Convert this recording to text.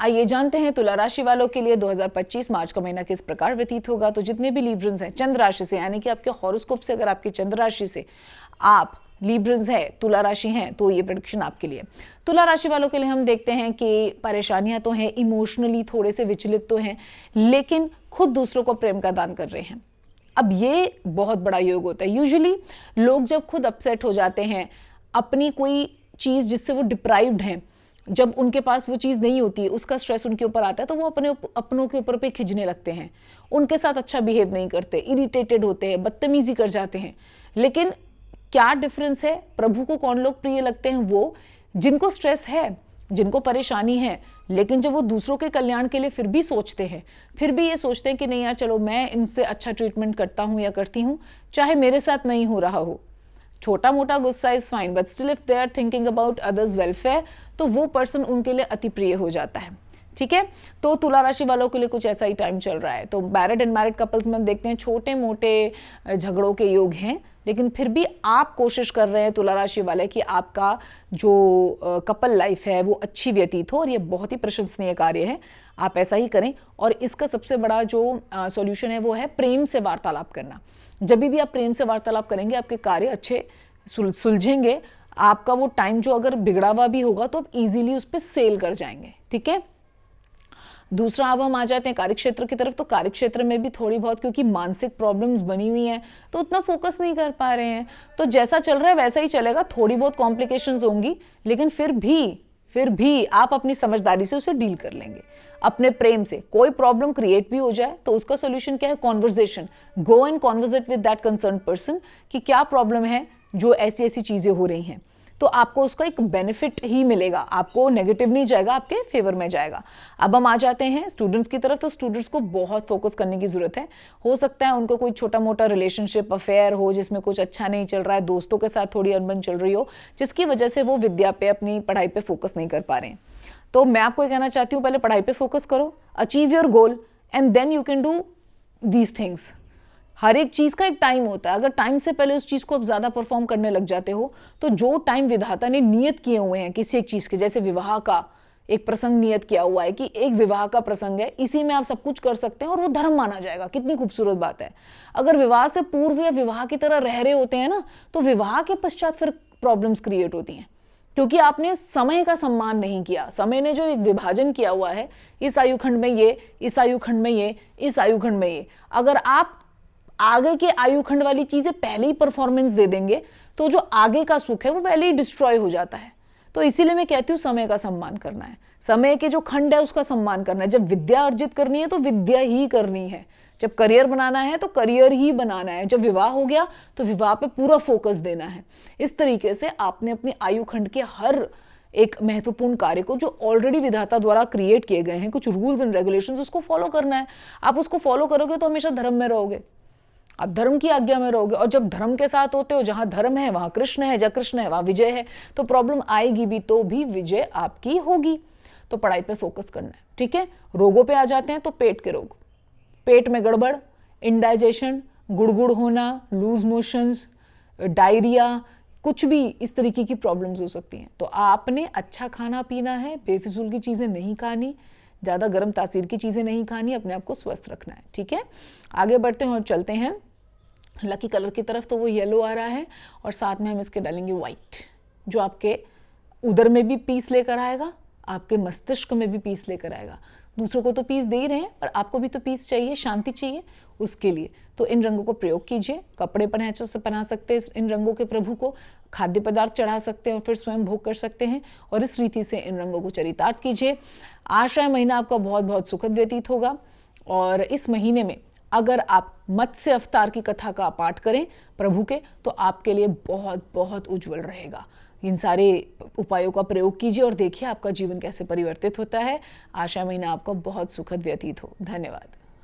आइए जानते हैं तुला राशि वालों के लिए 2025 मार्च का महीना किस प्रकार व्यतीत होगा। तो जितने भी लिब्रन्स हैं चंद्र राशि से, यानी कि आपके हॉरोस्कोप से अगर आपकी चंद्र राशि से आप लिब्रन्स है, तुला राशि हैं, तो ये प्रेडिक्शन आपके लिए। तुला राशि वालों के लिए हम देखते हैं कि परेशानियां तो हैं, इमोशनली थोड़े से विचलित तो हैं, लेकिन खुद दूसरों को प्रेम का दान कर रहे हैं। अब ये बहुत बड़ा योग होता है। यूजुअली लोग जब खुद अपसेट हो जाते हैं, अपनी कोई चीज़ जिससे वो डिप्राइव्ड हैं, जब उनके पास वो चीज़ नहीं होती है, उसका स्ट्रेस उनके ऊपर आता है, तो वो अपनों के ऊपर पे खिंचने लगते हैं, उनके साथ अच्छा बिहेव नहीं करते, इरिटेटेड होते हैं, बदतमीजी कर जाते हैं। लेकिन क्या डिफरेंस है, प्रभु को कौन लोग प्रिय लगते हैं? वो जिनको स्ट्रेस है, जिनको परेशानी है, लेकिन जब वो दूसरों के कल्याण के लिए फिर भी सोचते हैं, फिर भी ये सोचते हैं कि नहीं यार चलो मैं इनसे अच्छा ट्रीटमेंट करता हूँ या करती हूँ, चाहे मेरे साथ नहीं हो रहा हो। छोटा मोटा गुस्सा is fine, but still if they are thinking about others welfare, तो वो पर्सन उनके लिए अति प्रिय हो जाता है। ठीक है, तो तुला राशि वालों के लिए कुछ ऐसा ही टाइम चल रहा है। तो मैरिड एंड मैरिड कपल्स में हम देखते हैं छोटे मोटे झगड़ों के योग हैं, लेकिन फिर भी आप कोशिश कर रहे हैं तुला राशि वाले कि आपका जो कपल लाइफ है वो अच्छी व्यतीत हो, और ये बहुत ही प्रशंसनीय कार्य है। आप ऐसा ही करें, और इसका सबसे बड़ा जो सॉल्यूशन है वो है प्रेम से वार्तालाप करना। जब भी आप प्रेम से वार्तालाप करेंगे, आपके कार्य अच्छे सुलझेंगे। आपका वो टाइम जो अगर बिगड़ा हुआ भी होगा तो आप इजीली उस पर सेल कर जाएंगे। ठीक है, दूसरा अब हम आ जाते हैं कार्यक्षेत्र की तरफ। तो कार्यक्षेत्र में भी थोड़ी बहुत, क्योंकि मानसिक प्रॉब्लम्स बनी हुई हैं, तो उतना फोकस नहीं कर पा रहे हैं। तो जैसा चल रहा है वैसा ही चलेगा, थोड़ी बहुत कॉम्प्लिकेशंस होंगी, लेकिन फिर भी आप अपनी समझदारी से उसे डील कर लेंगे। अपने प्रेम से कोई प्रॉब्लम क्रिएट भी हो जाए तो उसका सोल्यूशन क्या है? Conversation. Go and conversate with that concern person कि क्या प्रॉब्लम है, जो ऐसी ऐसी चीजें हो रही हैं, तो आपको उसका एक बेनिफिट ही मिलेगा, आपको नेगेटिव नहीं जाएगा, आपके फेवर में जाएगा। अब हम आ जाते हैं स्टूडेंट्स की तरफ। तो स्टूडेंट्स को बहुत फोकस करने की जरूरत है। हो सकता है उनको कोई छोटा मोटा रिलेशनशिप अफेयर हो जिसमें कुछ अच्छा नहीं चल रहा है, दोस्तों के साथ थोड़ी अनबन चल रही हो, जिसकी वजह से वो विद्या पे, अपनी पढ़ाई पे फोकस नहीं कर पा रहे हैं। तो मैं आपको ये कहना चाहती हूँ, पहले पढ़ाई पे फोकस करो, achieve your goal, and then you can do these things. हर एक चीज का एक टाइम होता है। अगर टाइम से पहले उस चीज को आप ज्यादा परफॉर्म करने लग जाते हो, तो जो टाइम विधाता ने नियत किए हुए हैं किसी एक चीज के, जैसे विवाह का एक प्रसंग नियत किया हुआ है कि एक विवाह का प्रसंग है, इसी में आप सब कुछ कर सकते हैं और वो धर्म माना जाएगा। कितनी खूबसूरत बात है। अगर विवाह से पूर्व या विवाह की तरह रह रहे होते हैं ना, तो विवाह के पश्चात फिर प्रॉब्लम्स क्रिएट होती हैं, क्योंकि आपने समय का सम्मान नहीं किया। समय ने जो एक विभाजन किया हुआ है, इस आयुखंड में ये, इस आयुखंड में ये, इस आयुखंड में ये, अगर आप आगे के आयुखंड वाली चीजें पहले ही परफॉर्मेंस दे देंगे, तो जो आगे का सुख है वो पहले ही डिस्ट्रॉय हो जाता है। तो इसीलिए मैं कहती हूँ समय का सम्मान करना है, समय के जो खंड है उसका सम्मान करना है। जब विद्या अर्जित करनी है तो विद्या ही करनी है, जब करियर बनाना है तो करियर ही बनाना है, जब विवाह हो गया तो विवाह पे पूरा फोकस देना है। इस तरीके से आपने अपने आयुखंड के हर एक महत्वपूर्ण कार्य को, जो ऑलरेडी विधाता द्वारा क्रिएट किए गए हैं कुछ रूल्स एंड रेगुलेशंस, उसको फॉलो करना है। आप उसको फॉलो करोगे तो हमेशा धर्म में रहोगे, आप धर्म की आज्ञा में रहोगे, और जब धर्म के साथ होते हो, जहां धर्म है वहां कृष्ण है, जहां कृष्ण है वहां विजय है। तो प्रॉब्लम आएगी भी तो भी विजय आपकी होगी। तो पढ़ाई पे फोकस करना है। ठीक है, रोगों पे आ जाते हैं। तो पेट के रोग, पेट में गड़बड़, इंडाइजेशन, गुड़गुड़ होना, लूज मोशंस, डायरिया, कुछ भी इस तरीके की प्रॉब्लम्स हो सकती हैं। तो आपने अच्छा खाना पीना है, बेफिजूल की चीजें नहीं खानी, ज़्यादा गर्म तासीर की चीज़ें नहीं खानी, अपने आप को स्वस्थ रखना है। ठीक है, आगे बढ़ते हैं और चलते हैं लकी कलर की तरफ। तो वो येलो आ रहा है, और साथ में हम इसके डालेंगे वाइट, जो आपके उदर में भी पीस लेकर आएगा, आपके मस्तिष्क में भी पीस लेकर आएगा। दूसरों को तो पीस दे ही रहे हैं, और आपको भी तो पीस चाहिए, शांति चाहिए, उसके लिए तो इन रंगों को प्रयोग कीजिए। कपड़े पहना सकते हैं इन रंगों के प्रभु को, खाद्य पदार्थ चढ़ा सकते हैं और फिर स्वयं भोग कर सकते हैं, और इस रीति से इन रंगों को चरितार्थ कीजिए। आशा महीना आपका बहुत बहुत सुखद व्यतीत होगा। और इस महीने में अगर आप मत्स्य अवतार की कथा का पाठ करें प्रभु के, तो आपके लिए बहुत बहुत उज्जवल रहेगा। इन सारे उपायों का प्रयोग कीजिए और देखिए आपका जीवन कैसे परिवर्तित होता है। आशा महीना आपका बहुत सुखद व्यतीत हो। धन्यवाद।